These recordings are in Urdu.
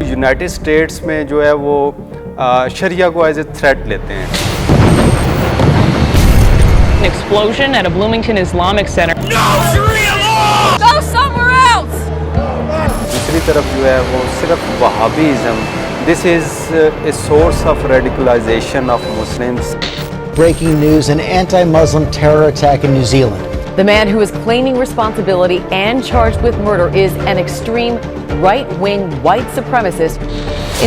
یونائٹڈ اسٹیٹس میں جو ہے وہ شریعہ کو ایز اے تھریٹ لیتے ہیں. An explosion at a Bloomington Islamic Center. No Sharia law! Go somewhere else! دوسری طرف جو ہے وہ صرف Wahhabism. This is a source of radicalization of Muslims. Breaking news: an anti-Muslim terror attack in New Zealand. The man who is claiming responsibility and charged with murder is an extreme right-wing white supremacist.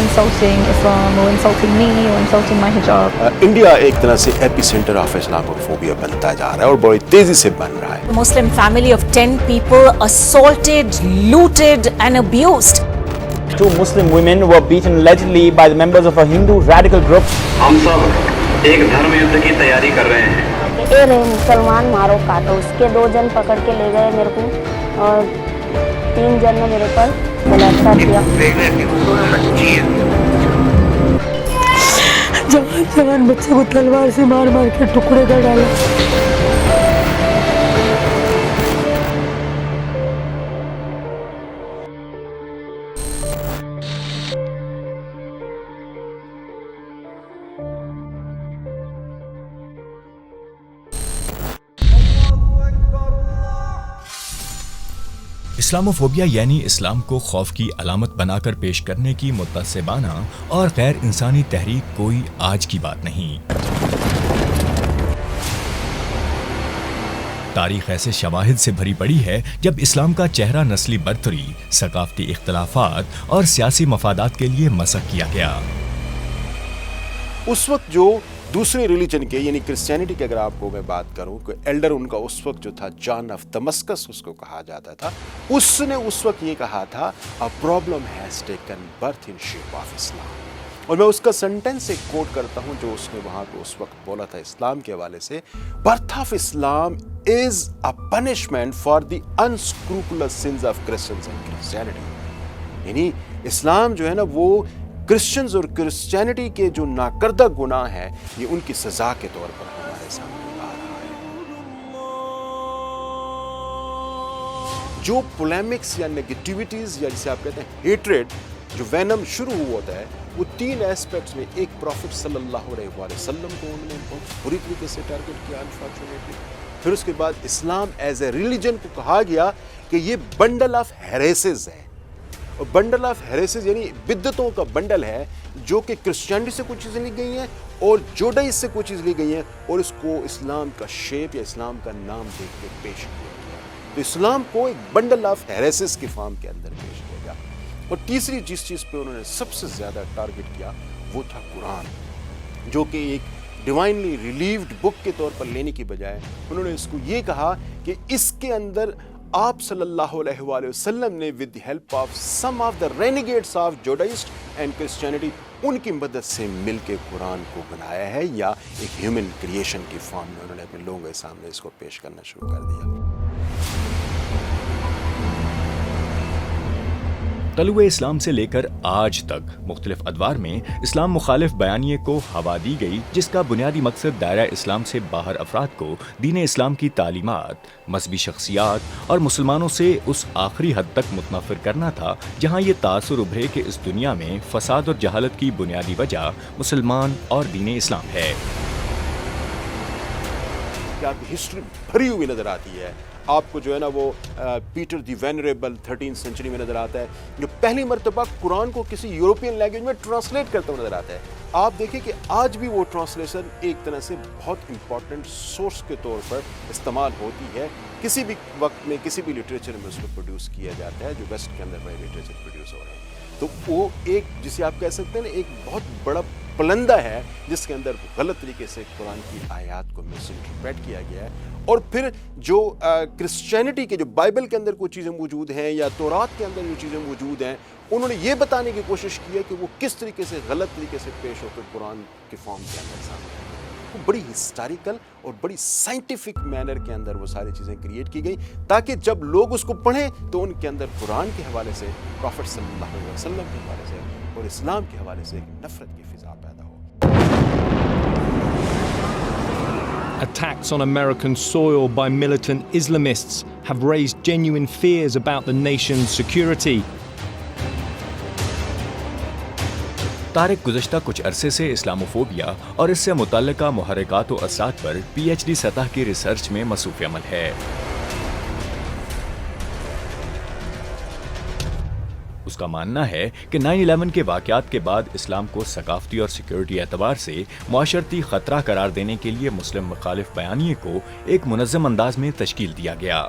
Insulting Islam or insulting me or insulting my hijab. India ایک طرح سے ایپی سینٹر آف اسلاموفوبیا بنتا جا رہا ہے اور بڑی تیزی سے بن رہا ہے. A Muslim family of 10 people assaulted, looted and abused. 2 Muslim women were beaten allegedly by the members of a Hindu radical group. ہم سب ایک دھرم یدھ کی تیاری کر رہے ہیں. اے رہے مسلمان مارو کاٹو. اس کے 2 جن پکڑ کے لے گئے میرے کو اور 3 جن نے میرے پر بلاٹکار کیا. جوان بچے کو تلوار سے مار مار کے ٹکڑے کر ڈالا. اسلاموفوبیا یعنی اسلام کو خوف کی علامت بنا کر پیش کرنے کی متعصبانہ اور غیر انسانی تحریک کوئی آج کی بات نہیں. تاریخ ایسے شواہد سے بھری پڑی ہے جب اسلام کا چہرہ نسلی برتری، ثقافتی اختلافات اور سیاسی مفادات کے لیے مسخ کیا گیا. اس وقت جو دوسرے ریلیجن کے یعنی کرسچینٹی کے اگر آپ کو میں بات کروں کہ ایلڈر ان کا اس وقت جو تھا جان آف دمسکس اس کو کہا جاتا تھا، اس نے اس وقت یہ کہا تھا a problem has taken birth in shape of Islam. اور میں اس کا سنٹینس ایک کوٹ کرتا ہوں جو اس نے وہاں پہ اس وقت بولا تھا اسلام کے حوالے سے. birth of Islam is a punishment for the unscrupulous sins of Christians and Christianity. یعنی اسلام جو ہے نا وہ کرسچنز اور کرسچینٹی کے جو ناکردہ گناہ ہے یہ ان کی سزا کے طور پر ہمارے سامنے آ رہا ہے. جو پولیمکس یا نیگیٹیوٹیز یا جسے آپ کہتے ہیں ہیٹریڈ، جو وینم شروع ہوا ہوتا ہے، وہ 3 ایسپیکٹس میں. ایک پروفٹ صلی اللہ علیہ وآلہ وسلم کو انہوں نے بہت بری طریقے سے ٹارگٹ کیا انفارچونیٹلی. پھر اس کے بعد اسلام ایز اے ریلیجن کو کہا گیا کہ یہ بنڈل آف ہیریسز ہے. اور بنڈل آف ہیریسز یعنی بدعتوں کا بنڈل ہے جو کہ کرسچینٹی سے کچھ چیزیں لی گئی ہیں اور جوڈائز سے کچھ چیز لی گئی ہیں اور اس کو اسلام کا شیپ یا اسلام کا نام دے کے پیش کیا گیا. تو اسلام کو ایک بنڈل آف ہیریسز کی فارم کے اندر پیش کیا گیا. اور تیسری جس چیز پہ انہوں نے سب سے زیادہ ٹارگٹ کیا وہ تھا قرآن، جو کہ ایک ڈیوائنلی ریلیوڈ بک کے طور پر لینے کی بجائے انہوں نے اس کو یہ کہا کہ اس کے اندر آپ صلی اللہ علیہ وآلہ وسلم نے with the help of some of the renegades of Judaist and Christianity ان کی مدد سے مل کے قرآن کو بنایا ہے، یا ایک ہیومن کریشن کی فارم میں انہوں نے اپنے لوگوں کے سامنے اس کو پیش کرنا شروع کر دیا. طلوع اسلام سے لے کر آج تک مختلف ادوار میں اسلام مخالف بیانیے کو ہوا دی گئی، جس کا بنیادی مقصد دائرہ اسلام سے باہر افراد کو دین اسلام کی تعلیمات، مذہبی شخصیات اور مسلمانوں سے اس آخری حد تک متنفر کرنا تھا جہاں یہ تاثر ابھرے کہ اس دنیا میں فساد اور جہالت کی بنیادی وجہ مسلمان اور دین اسلام ہے. آپ کی ہسٹری بھری ہوئی نظر آتی ہے. آپ کو جو ہے نا وہ پیٹر دی وینریبل 13 سینچری میں نظر آتا ہے جو پہلی مرتبہ قرآن کو کسی یورپین لینگویج میں ٹرانسلیٹ کرتا ہوا نظر آتا ہے. آپ دیکھیں کہ آج بھی وہ ٹرانسلیشن ایک طرح سے بہت امپورٹنٹ سورس کے طور پر استعمال ہوتی ہے. کسی بھی وقت میں کسی بھی لٹریچر میں اس کو پروڈیوس کیا جاتا ہے جو ویسٹ کے اندر بڑے لٹریچر پروڈیوس ہو رہے ہیں. تو وہ ایک جسے آپ کہہ سکتے ہیں نا ایک بہت بڑا پلندہ ہے جس کے اندر غلط طریقے سے قرآن کی آیات کو مس انٹرپریٹ کیا گیا ہے. اور پھر جو کرسچینٹی کے جو بائبل کے اندر کچھ چیزیں موجود ہیں یا تورات کے اندر جو چیزیں موجود ہیں انہوں نے یہ بتانے کی کوشش کی ہے کہ وہ کس طریقے سے غلط طریقے سے پیش ہو کر قرآن کے فارم کے اندر سامنے آئے. وہ بڑی ہسٹوریکل اور بڑی سائنٹیفک مینر کے اندر وہ ساری چیزیں کریٹ کی گئی تاکہ جب لوگ اس کو پڑھیں تو ان کے اندر قرآن کے حوالے سے، پروفٹ صلی اللہ علیہ وسلم کے حوالے سے اور اسلام کے حوالے سے ایک نفرت کی فضا پیدا ہو. Attacks on American soil by militant Islamists have raised genuine fears about the nation's security. Tariq گزشتہ کچھ عرصے سے اسلاموفوبیا اور اس سے متعلقہ محرکات و اثرات پر پی ایچ ڈی سطح کی ریسرچ میں مصروف عمل ہے۔ اس کا ماننا ہے کہ 9/11 کے واقعات کے بعد اسلام کو ثقافتی اور سیکیورٹی اعتبار سے معاشرتی خطرہ قرار دینے کے لیے مسلم مخالف بیانیے کو ایک منظم انداز میں تشکیل دیا گیا۔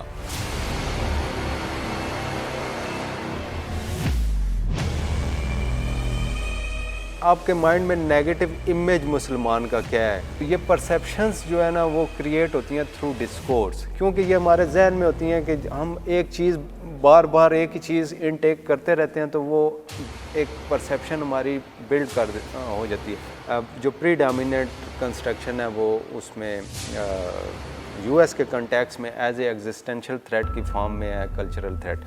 آپ کے مائنڈ میں نیگیٹو امیج مسلمان کا کیا ہے؟ یہ پرسیپشنز جو ہے نا وہ کریٹ ہوتی ہیں تھرو ڈسکورس، کیونکہ یہ ہمارے ذہن میں ہوتی ہیں کہ ہم ایک چیز بار بار ایک ہی چیز انٹیک کرتے رہتے ہیں تو وہ ایک پرسیپشن ہماری بلڈ ہو جاتی ہے۔ جو پری ڈومیننٹ کنسٹرکشن ہے وہ اس میں یو ایس کے کنٹیکس میں ایز اے ایگزسٹینشیل تھریٹ کی فارم میں ہے، کلچرل تھریٹ،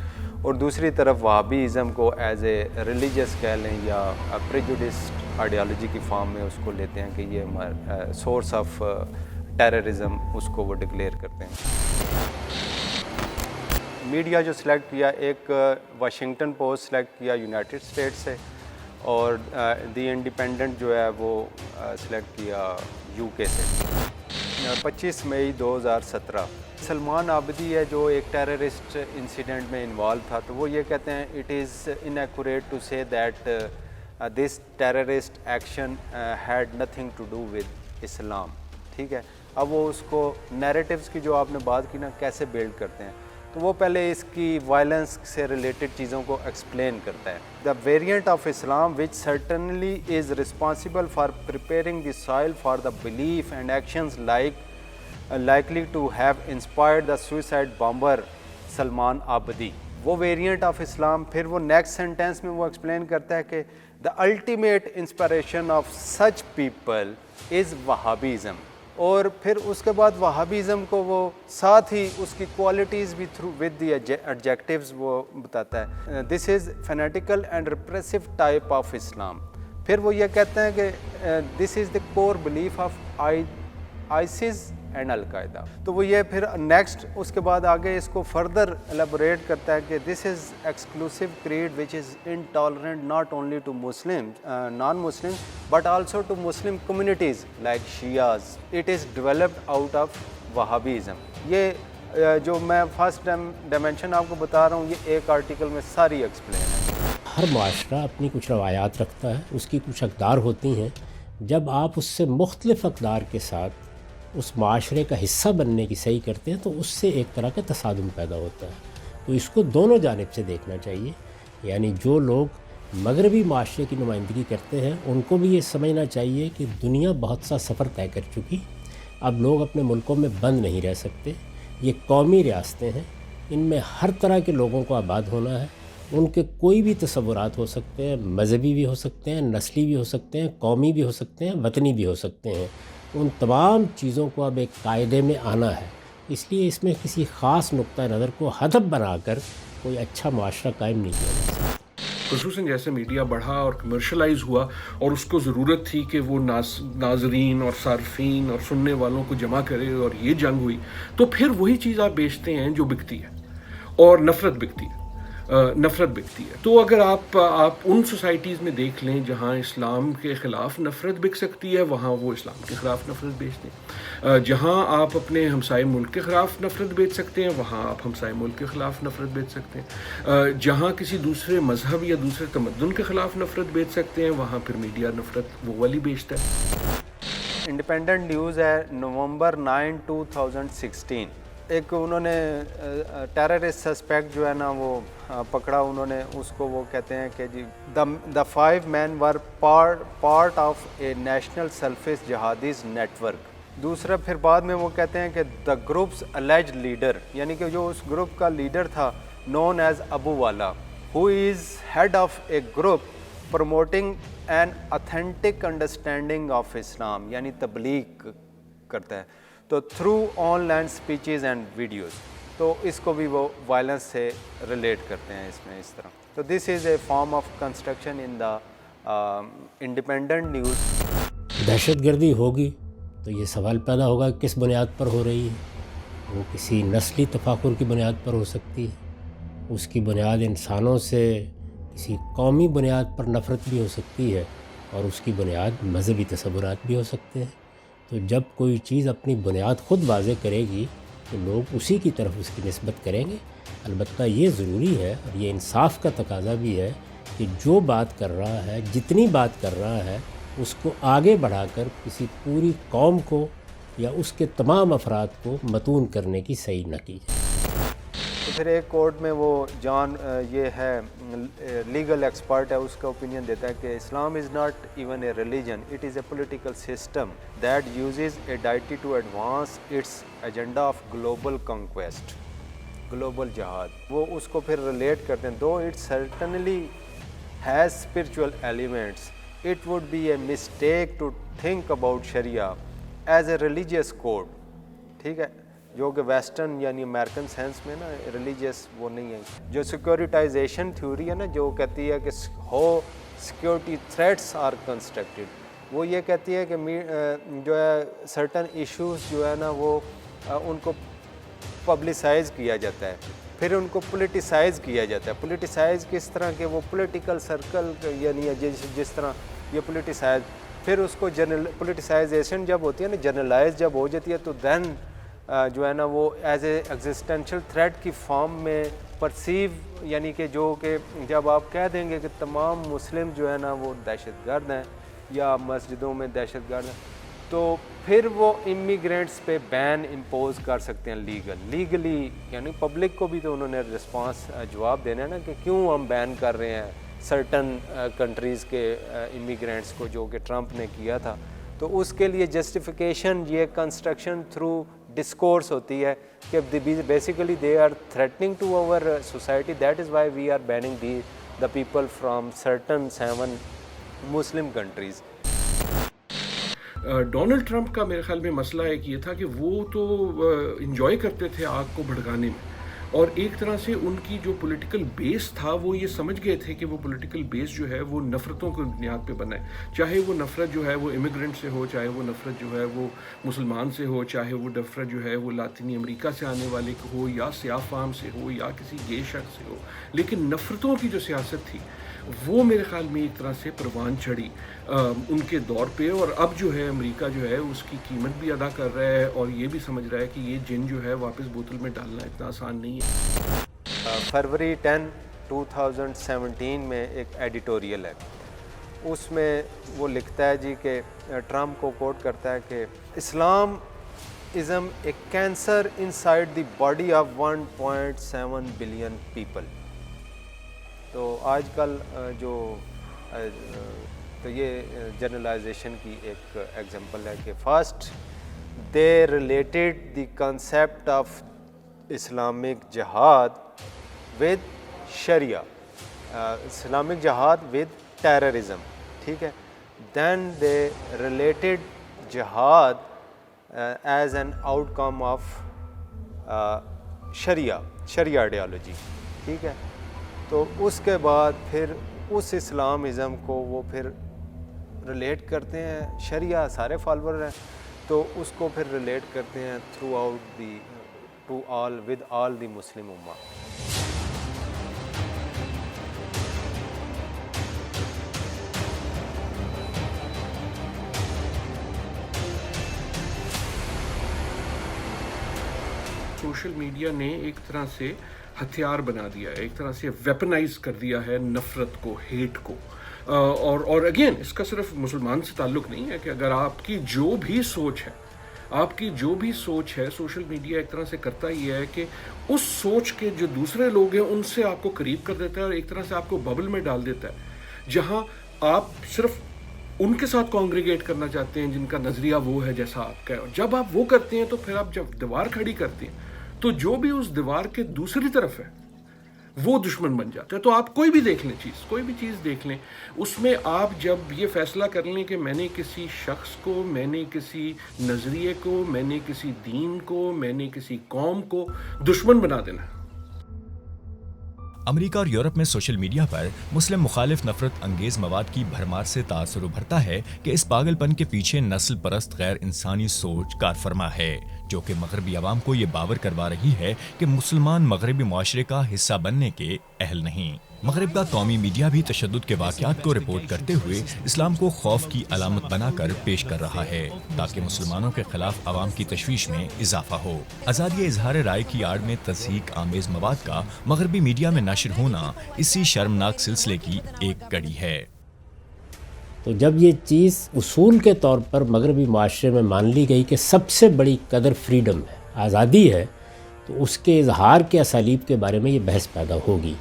اور دوسری طرف وہابیزم کو ایز اے ریلیجیس کہہ لیں یا پریجوڈسڈ آئیڈیالوجی کی فارم میں اس کو لیتے ہیں کہ یہ ہمارا سورس آف ٹیررزم، اس کو وہ ڈکلیئر کرتے ہیں۔ میڈیا جو سلیکٹ کیا، ایک واشنگٹن پوسٹ سلیکٹ کیا یونائٹڈ اسٹیٹس سے، اور دی انڈیپینڈنٹ جو ہے وہ سلیکٹ کیا یو کے سے۔ 25 مئی 2017 سلمان عابدی ہے جو ایک ٹیررسٹ انسیڈنٹ میں انوالو تھا، تو وہ یہ کہتے ہیں it is inaccurate to say that this terrorist action had nothing to do with Islam, ٹھیک ہے۔ اب وہ اس کو نیریٹیوز کی جو آپ نے بات کی نا کیسے بلڈ کرتے ہیں، تو وہ پہلے اس کی وائلنس سے ریلیٹڈ چیزوں کو ایکسپلین کرتا ہے۔ The variant of Islam which certainly is responsible for preparing the soil for the belief and actions likely to have inspired the suicide bomber Salman Abedi. وہ ویریئنٹ آف اسلام پھر وہ نیکسٹ سینٹینس میں وہ ایکسپلین کرتا ہے کہ the ultimate inspiration of such people is Wahhabism, اور پھر اس کے بعد وہابیزم کو وہ ساتھ ہی اس کی کوالٹیز بھی تھرو ود دی ایڈجیکٹیوز وہ بتاتا ہے۔ دس از فینیٹیکل اینڈ ریپریسو ٹائپ آف اسلام۔ پھر وہ یہ کہتے ہیں کہ this is the cover belief of ISIS and القاعدہ۔ تو وہ یہ پھر نیکسٹ اس کے بعد آگے اس کو فردر ایلیبوریٹ کرتا ہے کہ this is exclusive creed which is intolerant not only to Muslim non Muslim but also to Muslim communities like Shias, it is developed out of Wahhabism. یہ جو میں فرسٹ ڈائمینشن آپ کو بتا رہا ہوں یہ ایک آرٹیکل میں ساری ایکسپلین ہے۔ ہر معاشرہ اپنی کچھ روایات رکھتا ہے، اس کی کچھ اقدار ہوتی ہیں، جب آپ اس سے مختلف اقدار کے ساتھ اس معاشرے کا حصہ بننے کی صحیح کرتے ہیں تو اس سے ایک طرح کا تصادم پیدا ہوتا ہے۔ تو اس کو دونوں جانب سے دیکھنا چاہیے، یعنی جو لوگ مغربی معاشرے کی نمائندگی کرتے ہیں ان کو بھی یہ سمجھنا چاہیے کہ دنیا بہت سا سفر طے کر چکی، اب لوگ اپنے ملکوں میں بند نہیں رہ سکتے، یہ قومی ریاستیں ہیں، ان میں ہر طرح کے لوگوں کو آباد ہونا ہے، ان کے کوئی بھی تصورات ہو سکتے ہیں، مذہبی بھی ہو سکتے ہیں، نسلی بھی ہو سکتے ہیں، قومی بھی ہو سکتے ہیں، وطنی بھی ہو سکتے ہیں، ان تمام چیزوں کو اب ایک قاعدے میں آنا ہے۔ اس لیے اس میں کسی خاص نقطہ نظر کو ہدف بنا کر کوئی اچھا معاشرہ قائم نہیں کیا جا سکتا۔ خصوصاً جیسے میڈیا بڑھا اور کمرشلائز ہوا اور اس کو ضرورت تھی کہ وہ ناظرین اور صارفین اور سننے والوں کو جمع کرے، اور یہ جنگ ہوئی تو پھر وہی چیز آپ بیچتے ہیں جو بکتی ہے، اور نفرت بکتی ہے، نفرت بکتی ہے۔ تو اگر آپ ان سوسائٹیز میں دیکھ لیں جہاں اسلام کے خلاف نفرت بک سکتی ہے وہاں وہ اسلام کے خلاف نفرت بیچتے ہیں، جہاں آپ اپنے ہمسائے ملک کے خلاف نفرت بیچ سکتے ہیں وہاں آپ ہمسائے ملک کے خلاف نفرت بیچ سکتے ہیں، جہاں کسی دوسرے مذہب یا دوسرے تمدن کے خلاف نفرت بیچ سکتے ہیں وہاں پھر میڈیا نفرت وہ والی بیچتا ہے۔ انڈیپینڈنٹ نیوز ہے نومبر 9 2016، ایک انہوں نے ٹیررسٹ سسپیکٹ جو ہے نا وہ پکڑا، انہوں نے اس کو وہ کہتے ہیں کہ جی دا 5 men were part of a national selfish jihadis network۔ دوسرا پھر بعد میں وہ کہتے ہیں کہ دا گروپس alleged leader، یعنی کہ جو اس گروپ کا لیڈر تھا known as ابو والا، who is head of a group promoting an authentic understanding of Islam، یعنی تبلیغ کرتا ہے تو through on line speeches and videos, تو اس کو بھی وہ وائلنس سے ریلیٹ کرتے ہیں اس میں اس طرح۔ تو this is a form of construction in the Independent news. دہشت گردی ہوگی تو یہ سوال پیدا ہوگا کس بنیاد پر ہو رہی ہے، وہ کسی نسلی تفاخر کی بنیاد پر ہو سکتی ہے، اس کی بنیاد انسانوں سے کسی قومی بنیاد پر نفرت بھی ہو سکتی ہے، اور اس کی بنیاد مذہبی تصورات بھی ہو سکتے ہیں. تو جب کوئی چیز اپنی بنیاد خود واضح کرے گی تو لوگ اسی کی طرف اس کی نسبت کریں گے. البتہ یہ ضروری ہے اور یہ انصاف کا تقاضا بھی ہے کہ جو بات کر رہا ہے، جتنی بات کر رہا ہے، اس کو آگے بڑھا کر کسی پوری قوم کو یا اس کے تمام افراد کو متون کرنے کی صحیح نہ کی جائے. تو پھر ایک کوڈ میں وہ جان یہ ہے لیگل ایکسپرٹ ہے، اس کا اوپینین دیتا ہے کہ Islam is not even a religion, it is a political system that uses a deity to advance its agenda of global conquest, global jihad. وہ اس کو پھر ریلیٹ کرتے ہیں. Though it certainly has spiritual elements, it would be a mistake to think about sharia as a religious code. ٹھیک ہے، جو کہ ویسٹرن یعنی امریکن سینس میں نا ریلیجیس وہ نہیں ہے. جو سیکورٹائزیشن تھیوری ہے نا، جو کہتی ہے کہ ہو سیکورٹی تھریٹس آر کنسٹرکٹیڈ، وہ یہ کہتی ہے کہ جو ہے سرٹن ایشوز جو ہے نا وہ ان کو پبلسائز کیا جاتا ہے، پھر ان کو پولیٹیسائز کیا جاتا ہے. پولیٹیسائز کس طرح کہ وہ پولیٹیکل سرکل یعنی جس طرح یہ پولیٹیسائز، پھر اس کو پولیٹیسائزیشن جب ہوتی ہے نا، جنرلائز جب ہو جاتی ہے تو دین جو ہے نا وہ ایز اے ایگزسٹینشیل تھریٹ کی فارم میں پرسیو، یعنی کہ جو کہ جب آپ کہہ دیں گے کہ تمام مسلم جو ہے نا وہ دہشت گرد ہیں یا مسجدوں میں دہشت گرد ہیں، تو پھر وہ امیگرینٹس پہ بین امپوز کر سکتے ہیں لیگلی. یعنی پبلک کو بھی تو انہوں نے رسپانس جواب دینا ہے نا کہ کیوں ہم بین کر رہے ہیں سرٹن کنٹریز کے امیگرینٹس کو، جو کہ ٹرمپ نے کیا تھا. تو اس کے لیے جسٹیفیکیشن یہ کنسٹرکشن تھرو ڈسکورس ہوتی ہے کہ basically they are threatening to our society, that is why we are banning the people from certain 7 Muslim countries. Donald Trump کا میرے خیال میں مسئلہ ایک یہ تھا کہ وہ تو انجوائے کرتے تھے آگ کو بھڑکانے میں، اور ایک طرح سے ان کی جو پولیٹیکل بیس تھا وہ یہ سمجھ گئے تھے کہ وہ پولیٹیکل بیس جو ہے وہ نفرتوں کی بنیاد پہ بنا ہے. چاہے وہ نفرت جو ہے وہ امیگرینٹ سے ہو، چاہے وہ نفرت جو ہے وہ مسلمان سے ہو، چاہے وہ نفرت جو ہے وہ لاطینی امریکہ سے آنے والے کو ہو، یا سیاہ فام سے ہو، یا کسی گے شخص سے ہو. لیکن نفرتوں کی جو سیاست تھی وہ میرے خیال میں ایک طرح سے پروان چڑھی ان کے دور پہ، اور اب جو ہے امریکہ جو ہے اس کی قیمت بھی ادا کر رہا ہے اور یہ بھی سمجھ رہا ہے کہ یہ جن جو ہے واپس بوتل میں ڈالنا اتنا آسان نہیں ہے. فروری 10 2017 میں ایک ایڈیٹوریل ہے، اس میں وہ لکھتا ہے جی کہ ٹرمپ کو کوٹ کرتا ہے کہ Islamism a cancer inside the body of 1.7 billion people. تو آج کل جو تو یہ جنرلائزیشن کی ایک ایگزامپل ہے کہ first they related the concept of Islamic jihad with sharia, Islamic jihad with terrorism. ٹھیک ہے، then they related jihad as an outcome of sharia ideology. ٹھیک ہے، تو اس کے بعد پھر اس اسلام ازم کو وہ پھر ریلیٹ کرتے ہیں، شریعہ سارے فالوور ہیں تو اس کو پھر ریلیٹ کرتے ہیں throughout the to all with all the Muslim ummah. Social media نے ایک طرح سے ہتھیار بنا دیا ہے، ایک طرح سے ویپنائز کر دیا ہے نفرت کو، ہیٹ کو. اور اگین اس کا صرف مسلمان سے تعلق نہیں ہے کہ اگر آپ کی جو بھی سوچ ہے سوشل میڈیا ایک طرح سے کرتا ہی ہے کہ اس سوچ کے جو دوسرے لوگ ہیں ان سے آپ کو قریب کر دیتا ہے اور ایک طرح سے آپ کو ببل میں ڈال دیتا ہے جہاں آپ صرف ان کے ساتھ کانگریگیٹ کرنا چاہتے ہیں جن کا نظریہ وہ ہے جیسا آپ کا ہے. اور جب آپ وہ کرتے ہیں تو پھر آپ جب دیوار کھڑی کرتے ہیں تو جو بھی اس دیوار کے دوسری طرف ہے وہ دشمن بن جاتا ہے. تو آپ کوئی بھی چیز دیکھ لیں اس میں آپ جب یہ فیصلہ کر لیں کہ میں نے کسی شخص کو، میں نے کسی نظریے کو، میں نے کسی دین کو، میں نے کسی قوم کو دشمن بنا دینا. امریکہ اور یورپ میں سوشل میڈیا پر مسلم مخالف نفرت انگیز مواد کی بھرمار سے تاثر ابھرتا ہے کہ اس پاگل پن کے پیچھے نسل پرست غیر انسانی سوچ کار فرما ہے، جو کہ مغربی عوام کو یہ باور کروا رہی ہے کہ مسلمان مغربی معاشرے کا حصہ بننے کے اہل نہیں. مغرب کا قومی میڈیا بھی تشدد کے واقعات کو رپورٹ کرتے ہوئے اسلام کو خوف کی علامت بنا کر پیش کر رہا ہے تاکہ مسلمانوں کے خلاف عوام کی تشویش میں اضافہ ہو۔ آزادی اظہار رائے کی آڑ میں تضحیک آمیز مواد کا مغربی میڈیا میں نشر ہونا اسی شرمناک سلسلے کی ایک کڑی ہے۔ تو جب یہ چیز اصول کے طور پر مغربی معاشرے میں مان لی گئی کہ سب سے بڑی قدر فریڈم ہے، آزادی ہے، تو اس کے اظہار کے اسالیب کے بارے میں یہ بحث پیدا ہوگی۔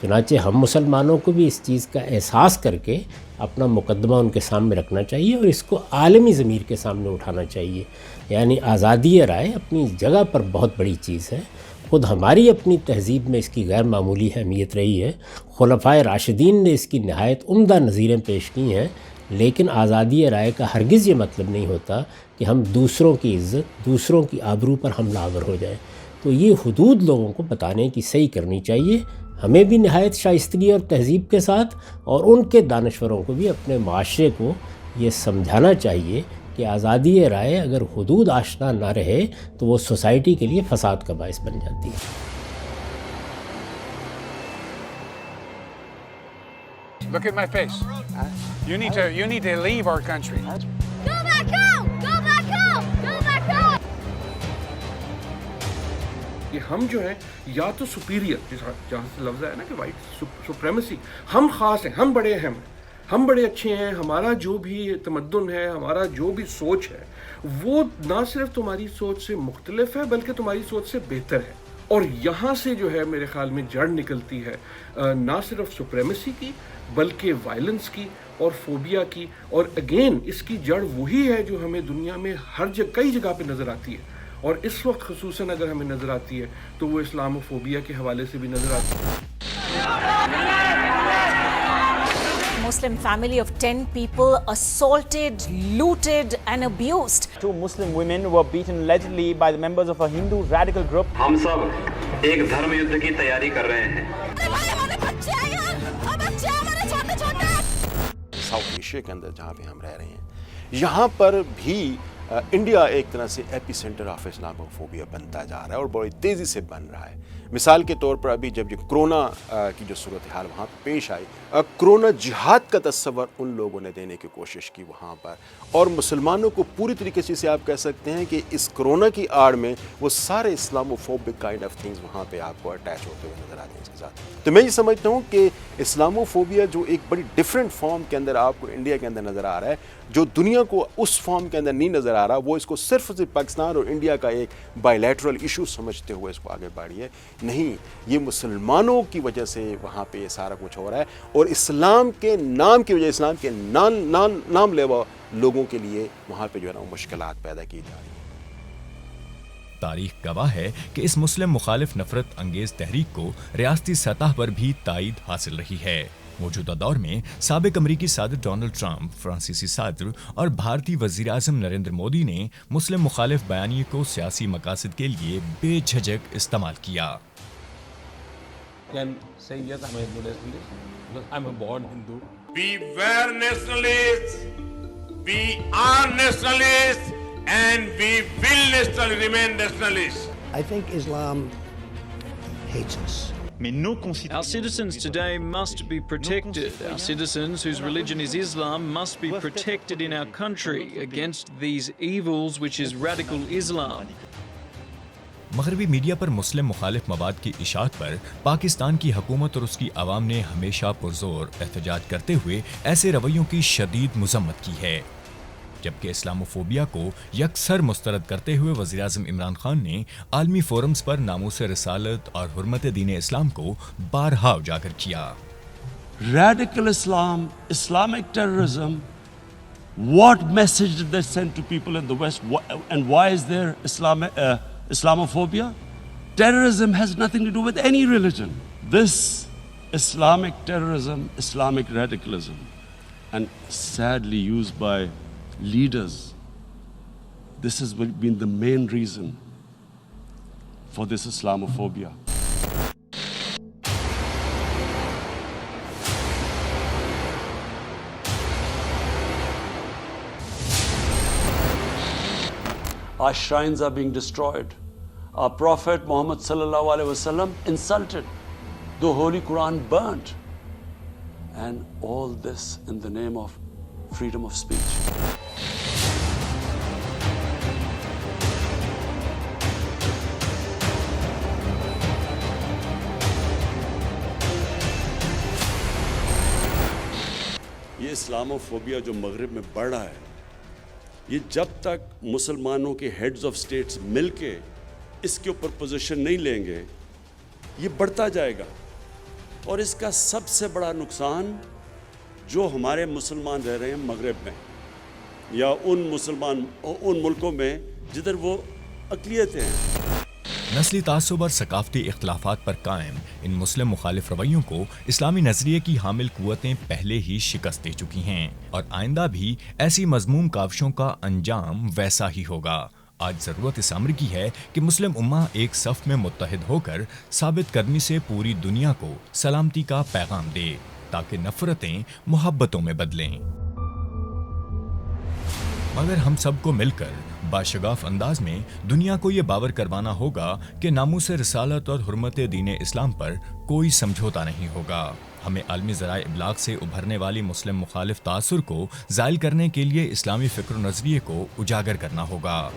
چنانچہ ہم مسلمانوں کو بھی اس چیز کا احساس کر کے اپنا مقدمہ ان کے سامنے رکھنا چاہیے اور اس کو عالمی ضمیر کے سامنے اٹھانا چاہیے۔ یعنی آزادی رائے اپنی جگہ پر بہت بڑی چیز ہے، خود ہماری اپنی تہذیب میں اس کی غیر معمولی اہمیت رہی ہے، خلفائے راشدین نے اس کی نہایت عمدہ نظیریں پیش کی ہیں، لیکن آزادی رائے کا ہرگز یہ مطلب نہیں ہوتا کہ ہم دوسروں کی عزت، دوسروں کی آبرو پر حملہ آور ہو جائیں۔ تو یہ حدود لوگوں کو بتانے کی صحیح کرنی چاہیے، ہمیں بھی نہایت شائستگی اور تہذیب کے ساتھ، اور ان کے دانشوروں کو بھی اپنے معاشرے کو یہ سمجھانا چاہیے کہ آزادی رائے اگر حدود آشنا نہ رہے تو وہ سوسائٹی کے لیے فساد کا باعث بن جاتی ہے۔ Look at my face. You need to leave our country. Go back home! Go back home! Go back home! کہ ہم جو ہے یا تو سپیریئر، جہاں سے لفظ ہے نا کہ وائٹ سپریمیسی، ہم خاص ہیں، ہم بڑے اہم ہیں، ہم بڑے اچھے ہیں، ہمارا جو بھی تمدن ہے، ہمارا جو بھی سوچ ہے وہ نہ صرف تمہاری سوچ سے مختلف ہے بلکہ تمہاری سوچ سے بہتر ہے۔ اور یہاں سے جو ہے میرے خیال میں جڑ نکلتی ہے نہ صرف سپریمیسی کی بلکہ وائلنس کی اور فوبیا کی، اور اگین اس کی جڑ وہی ہے جو ہمیں دنیا میں ہر جگہ کئی جگہ پہ نظر آتی ہے، اور اس وقت خصوصاً اگر ہمیں نظر آتی ہے تو وہ اسلام و فوبیا کے حوالے سے بھی نظر آتی ہے۔ Muslim family of 10 people assaulted, looted and abused. 2 Muslim women were beaten allegedly by the members of a Hindu radical group. ہم سب ایک دھرم یدھ کی تیاری کر رہے ہیں۔ ساؤتھ ایشیا کے اندر جہاں پہ ہم رہ رہے ہیں، یہاں پر بھی انڈیا ایک طرح سے ایپی سینٹر آف اسلامو فوبیا بنتا جا رہا ہے اور بڑی تیزی سے بن رہا ہے۔ مثال کے طور پر ابھی جب یہ کرونا کی جو صورتحال وہاں پیش آئی، کرونا جہاد کا تصور ان لوگوں نے دینے کی کوشش کی وہاں پر، اور مسلمانوں کو پوری طریقے سے آپ کہہ سکتے ہیں کہ اس کرونا کی آڑ میں وہ سارے اسلامو فوبک کائنڈ آف تھنگز وہاں پہ آپ کو اٹیچ ہوتے ہوئے نظر آتے ہیں اس کے ساتھ۔ تو میں یہ سمجھتا ہوں کہ اسلامو فوبیا جو ایک بڑی ڈفرینٹ فارم کے اندر آپ کو انڈیا کے اندر نظر آ رہا ہے، جو دنیا کو اس فارم کے اندر نہیں نظر آ رہا، وہ اس کو صرف پاکستان اور انڈیا کا ایک بائی لیٹرل ایشو سمجھتے ہوئے اس کو آگے بڑھی ہے۔ نہیں، یہ مسلمانوں کی وجہ سے وہاں پہ یہ سارا کچھ ہو رہا ہے، اور اسلام کے نام کی وجہ، اسلام کے نام لیوا لوگوں کے لیے وہاں پہ جو ہے نا مشکلات پیدا کی جا رہی ہیں۔ تاریخ گواہ ہے کہ اس مسلم مخالف نفرت انگیز تحریک کو ریاستی سطح پر بھی تائید حاصل رہی ہے۔ موجودہ دور میں سابق امریکی صدر ڈونلڈ ٹرمپ، فرانسیسی صدر اور بھارتی وزیر اعظم نریندر مودی نے مسلم مخالف بیانیے کو سیاسی مقاصد کے لیے بے جھجک استعمال کیا۔ We were nationalists, we are nationalists, and we will remain nationalists. I think Islam hates us. Our citizens today must be protected. Our citizens whose religion is Islam must be protected in our country against these evils, which is radical Islam. مغربی میڈیا پر مسلم مخالف مواد کی اشاعت پر پاکستان کی حکومت اور اس کی عوام نے ہمیشہ پرزور احتجاج کرتے ہوئے ایسے رویوں کی شدید مذمت کی ہے، جبکہ اسلام و فوبیا کو یکسر مسترد کرتے ہوئے وزیر اعظم عمران خان نے عالمی فورمز پر ناموس رسالت اور حرمت دین اسلام کو بارہا اجاگر کیا۔ Radical Islam, Islamic terrorism, what message did they send to people in the West, and why is there Islamophobia? Terrorism has nothing to do with any religion. This Islamic terrorism, Islamic radicalism, and sadly used by leaders, this has been the main reason for this Islamophobia. Our shrines are being destroyed. Our Prophet Muhammad sallallahu alaihi wasallam insulted. The Holy Quran burnt. And all this in the name of freedom of speech. یہ اسلاموفوبیا جو مغرب میں بڑھ رہا ہے، یہ جب تک مسلمانوں کے ہیڈز آف سٹیٹس مل کے اس کے اوپر پوزیشن نہیں لیں گے، یہ بڑھتا جائے گا. اور اس کا سب سے بڑا نقصان جو ہمارے مسلمان رہ رہے ہیں مغرب میں یا ان ملکوں میں جدھر وہ اقلیتیں ہیں. نسلی تعصب اور ثقافتی اختلافات پر قائم ان مسلم مخالف رویوں کو اسلامی نظریے کی حامل قوتیں پہلے ہی شکست دے چکی ہیں، اور آئندہ بھی ایسی مذموم کاوشوں کا انجام ویسا ہی ہوگا. آج ضرورت اس امر کی ہے کہ مسلم امہ ایک صف میں متحد ہو کر ثابت قدمی سے پوری دنیا کو سلامتی کا پیغام دے تاکہ نفرتیں محبتوں میں بدلیں. مگر ہم سب کو مل کر باشگاف انداز میں دنیا کو یہ باور کروانا ہوگا کہ ناموس رسالت اور حرمت دین اسلام پر کوئی سمجھوتا نہیں ہوگا. ہمیں عالمی ذرائع ابلاغ سے ابھرنے والی مسلم مخالف تاثر کو زائل کرنے کے لیے اسلامی فکر و نظریے کو اجاگر کرنا ہوگا.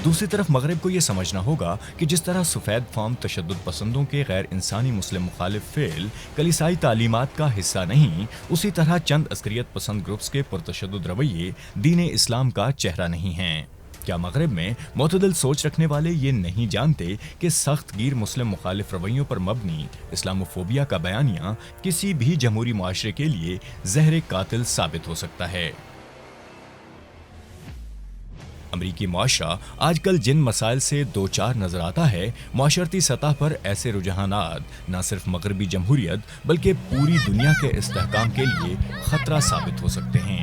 دوسری طرف مغرب کو یہ سمجھنا ہوگا کہ جس طرح سفید فام تشدد پسندوں کے غیر انسانی مسلم مخالف فعل کلیسائی تعلیمات کا حصہ نہیں، اسی طرح چند عسکریت پسند گروپس کے پرتشدد رویے دین اسلام کا چہرہ نہیں ہیں. کیا مغرب میں معتدل سوچ رکھنے والے یہ نہیں جانتے کہ سخت گیر مسلم مخالف رویوں پر مبنی اسلاموفوبیا کا بیانیہ کسی بھی جمہوری معاشرے کے لیے زہر قاتل ثابت ہو سکتا ہے؟ امریکی معاشرہ آج کل جن مسائل سے دوچار نظر آتا ہے، معاشرتی سطح پر ایسے رجحانات نہ صرف مغربی جمہوریت بلکہ پوری دنیا کے استحکام کے لیے خطرہ ثابت ہو سکتے ہیں.